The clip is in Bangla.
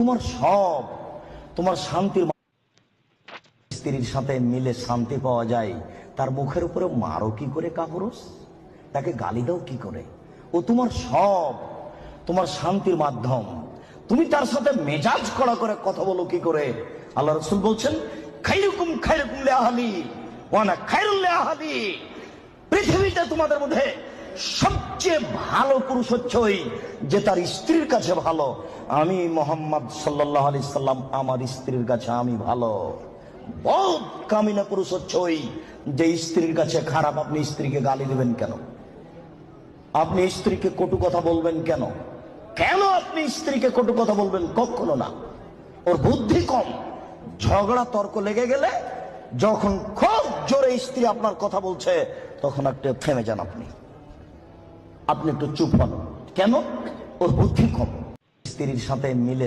তোমার সব, তোমার শান্তির স্ত্রীর সাথে মিলে শান্তি পাওয়া যায়, তার মুখের উপরে মারো কি করে কাপুরুষ, তাকে গালি দাও কি করে? ও তোমার সব, তোমার শান্তির মাধ্যম, তুমি তার সাথে মেজাজ কড়া করে কথা বলো কি করে? আল্লাহ রাসূল বলছেন, খাইরুকুম খাইরুকুম লিআহলি ওয়া আনা খাইরুল লিআহলি। পৃথিবীতে তোমাদের মধ্যে সবচেয়ে ভালো পুরুষ হচ্ছে ওই যে তার স্ত্রীর কাছে ভালো। আমি মুহাম্মদ সাল্লাল্লাহু আলাইহি সাল্লাম আমার স্ত্রীর কাছে আমি ভালো। বহুত কামিনা পুরুষ হচ্ছে ওই যে স্ত্রীর কাছে খারাপ। আপনি স্ত্রীকে গালি দিবেন কেন? আপনি স্ত্রীকে কটু কথা বলবেন কেন? কেন আপনি স্ত্রীকে কটু কথা বলবেন? কখনো না। ওর বুদ্ধি কম। ঝগড়া তর্ক লেগে গেলে যখন খুব জোরে স্ত্রী আপনার কথা বলছে তখন একটু থেমে যান, আপনি একটু চুপ হন। কেন? ওর বুদ্ধি কম। স্ত্রীর সাথে মিলে